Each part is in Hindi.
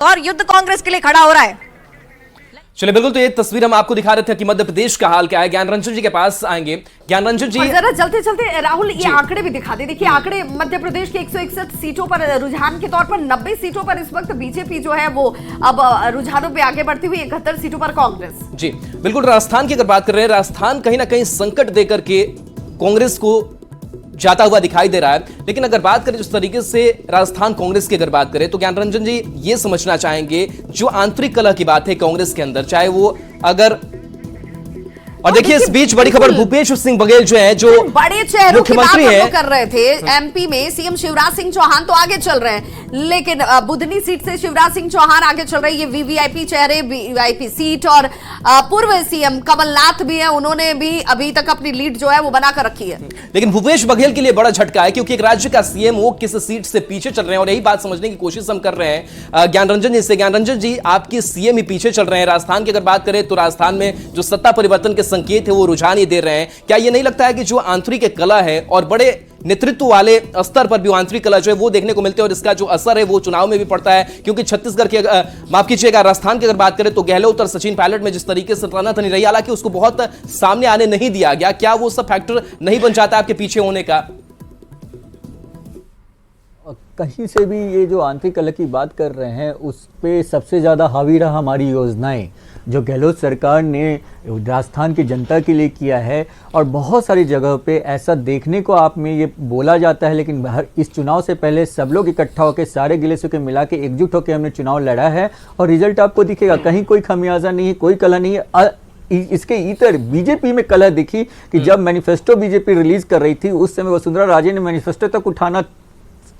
और युद्ध कांग्रेस के लिए खड़ा हो रहा है। चलिए बिल्कुल, तो ये तस्वीर हम आपको दिखा रहे थे कि मध्य प्रदेश का हाल क्या है। ज्ञान रंजन जी के पास आएंगे। ज्ञान रंजन जी, जरा चलते चलते राहुल ये आंकड़े भी दिखा दे। देखिए आंकड़े मध्य प्रदेश के 161 सीटों पर रुझान के तौर पर 90 सीटों पर इस वक्त बीजेपी जो है वो अब रुझानों पे आगे बढ़ती हुई 71 सीटों पर कांग्रेस। जी बिल्कुल, राजस्थान की अगर बात कर रहे हैं, राजस्थान कहीं ना कहीं संकट देकर के कांग्रेस को जाता हुआ दिखाई दे रहा है। लेकिन अगर बात करें जिस तरीके से राजस्थान कांग्रेस की अगर बात करें, तो ज्ञान रंजन जी ये समझना चाहेंगे जो आंतरिक कलह की बात है कांग्रेस के अंदर, चाहे वो अगर, और देखिए इस बीच बड़ी खबर, भूपेश सिंह बघेल जो है, जो बड़े चेहरों की बात मुख्यमंत्री हम है, लोग कर रहे थे। एमपी में सीएम शिवराज सिंह चौहान तो आगे चल रहे हैं, लेकिन बुधनी सीट से शिवराज सिंह चौहान आगे चल रहे हैं। ये वीवीआईपी चेहरे, वीवीआईपी सीट, और पूर्व सीएम कमलनाथ भी है, उन्होंने भी अभी तक अपनी लीड जो है वो बनाकर रखी है। लेकिन भूपेश बघेल के लिए बड़ा झटका है, क्योंकि एक राज्य का सीएम वो किस सीट से पीछे चल रहे हैं, और यही बात समझने की कोशिश हम कर रहे हैं ज्ञान रंजन जी से। ज्ञान रंजन जी, आपके सीएम ही पीछे चल रहे हैं। राजस्थान की अगर बात करें तो राजस्थान में जो सत्ता परिवर्तन के संकेत है वो रुझान ये दे रहे हैं। क्या ये नहीं लगता है कि जो आंतरिक कला है और बड़े नेतृत्व वाले स्तर पर भी आंतरिक कला जो है वो देखने को मिलते हैं, और इसका जो असर है वो चुनाव में भी पड़ता है? क्योंकि छत्तीसगढ़ की माफ कीजिएगा, राजस्थान की अगर बात करें तो गहलोत और सचिन पायलट में जिस तरीके से तनातनी रही, हालांकि उसको बहुत सामने आने नहीं दिया गया, क्या वो सब फैक्टर नहीं बन जाता आपके पीछे होने का? कहीं से भी ये जो आंतरिक कलह की बात कर रहे हैं उस पे सबसे ज़्यादा हावी रहा हमारी योजनाएं, जो गहलोत सरकार ने राजस्थान की जनता के लिए किया है। और बहुत सारी जगह पे ऐसा देखने को आप में ये बोला जाता है, लेकिन इस चुनाव से पहले सब लोग इकट्ठा होकर सारे गिले शिकवे मिला के एकजुट होकर हमने चुनाव लड़ा है, और रिजल्ट आपको दिखेगा। कहीं कोई खमियाजा नहीं है, कोई कलह नहीं है। इसके इतर बीजेपी में कलह दिखी कि जब मैनिफेस्टो बीजेपी रिलीज कर रही थी उस समय वसुंधरा राजे ने मैनिफेस्टो तक उठाना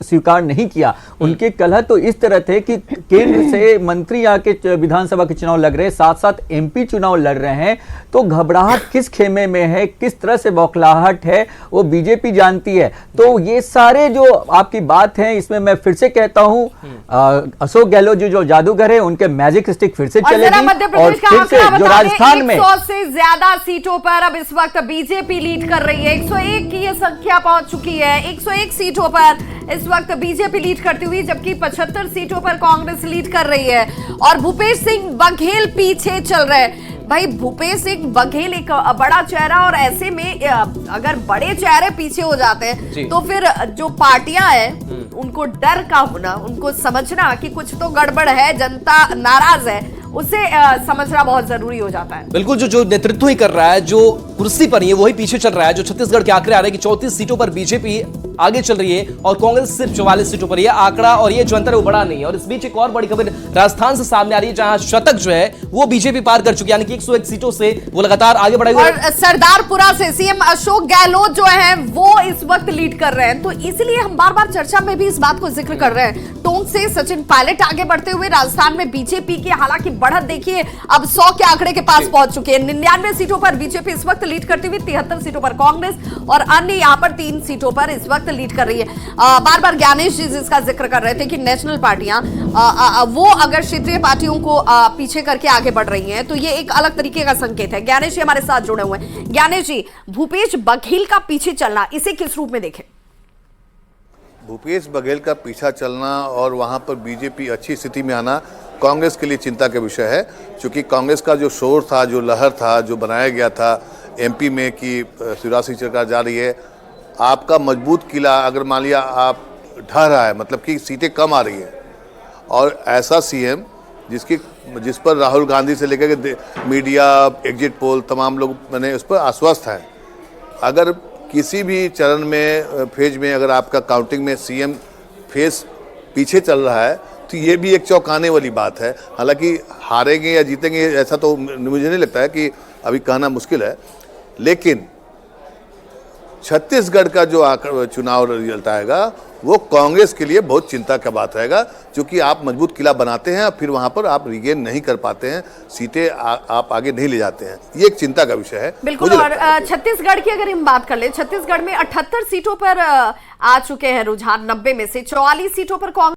स्वीकार नहीं किया। उनके कलह तो इस तरह थे कि केंद्र से मंत्री आके विधानसभा के चुनाव लग रहे हैं, साथ साथ एमपी चुनाव लड़ रहे हैं, तो घबराहट किस खेमे में है, किस तरह से बौखलाहट है, वो बीजेपी जानती है। तो ये सारे जो आपकी बात है, इसमें मैं फिर से कहता हूं, अशोक गहलोत जो जादूगर है, उनके मैजिक स्टिक फिर से चलेगी। और फिर से जो राजस्थान में 100 से ज्यादा सीटों पर अब इस वक्त बीजेपी लीड कर रही है। 101 की ये संख्या पहुंच चुकी है। 101 सीटों पर इस वक्त बीजेपी लीड करती हुई, जबकि 75 सीटों पर कांग्रेस लीड कर रही है, और भूपेश सिंह बघेल पीछे चल रहे हैं। भाई भूपेश सिंह बघेल एक बड़ा चेहरा, और ऐसे में अगर बड़े चेहरे पीछे हो जाते हैं तो फिर जो पार्टियां हैं उनको डर का होना, उनको समझना कि कुछ तो गड़बड़ है, जनता नाराज है, उसे समझना बहुत जरूरी हो जाता है। बिल्कुल, जो नेतृत्व ही कर रहा है, जो कुर्सी पर ही है वही पीछे चल रहा है। जो छत्तीसगढ़ के आंकड़े आ रहे हैं कि 34 सीटों पर बीजेपी आगे चल रही है और कांग्रेस सिर्फ 44 सीटों पर। यह आंकड़ा और ये जो अंतर है वो बड़ा नहीं है। और इस बीच एक और बड़ी खबर राजस्थान से सामने आ रही है, जहां शतक जो है वो बीजेपी पार कर चुकी है, यानी कि 101 सीटों से वो लगातार आगे बढ़े हुए। और सरदारपुरा से सीएम अशोक गहलोत जो है वो इस वक्त लीड कर रहे हैं। तो इसलिए हम बार बार चर्चा में भी इस बात को जिक्र कर रहे हैं। टोंक से सचिन पायलट आगे बढ़ते हुए राजस्थान में बीजेपी की हालांकि बढ़त देखिए अब 100 के आंकड़े के पास पहुंच चुके हैं। 99 सीटों पर बीजेपी इस वक्त लीड करती हुई, 73 सीटों पर कांग्रेस, और अन्य यहां पर 3 सीटों पर इस वक्त लीड कर रही है। बार बार ज्ञानेश जी जिसका जिक्र कर रहे थे कि नेशनल पार्टियां वो अगर क्षेत्रीय पार्टियों को पीछे करके आगे बढ़ रही हैं तो ये एक अलग तरीके का संकेत है। ज्ञानेश जी हमारे साथ जुड़े हुए हैं। ज्ञानेश जी, भूपेश बघेल का पीछे चलना, इसे किस रूप में देखें? भूपेश बघेल का पीछा चलना और वहां पर बीजेपी अच्छी स्थिति में आना कांग्रेस के लिए चिंता का विषय है, क्योंकि कांग्रेस का जो शोर था, जो लहर था, जो बनाया गया था एमपी में कि शिवराज सिंह सरकार जा रही है, आपका मजबूत किला अगर मान लिया आप ढह रहा है, मतलब कि सीटें कम आ रही है, और ऐसा सीएम जिस पर राहुल गांधी से लेकर के मीडिया, एग्जिट पोल, तमाम लोग मैंने उस पर आश्वस्त हैं, अगर किसी भी चरण में फेज में अगर आपका काउंटिंग में सीएम फेज पीछे चल रहा है तो ये भी एक चौंकाने वाली बात है। हालांकि हारेंगे या जीतेंगे ऐसा तो मुझे नहीं लगता है, कि अभी कहना मुश्किल है, लेकिन छत्तीसगढ़ का जो चुनाव रिजल्ट आएगा वो कांग्रेस के लिए बहुत चिंता का बात रहेगा, क्योंकि आप मजबूत किला बनाते हैं, फिर वहां पर आप रिगेन नहीं कर पाते हैं, सीटें आप आगे नहीं ले जाते हैं, ये एक चिंता का विषय है। बिल्कुल। और छत्तीसगढ़ की अगर हम बात कर ले, छत्तीसगढ़ में 78 सीटों पर आ चुके हैं रुझान, 90 में से 44 सीटों पर कांग्रेस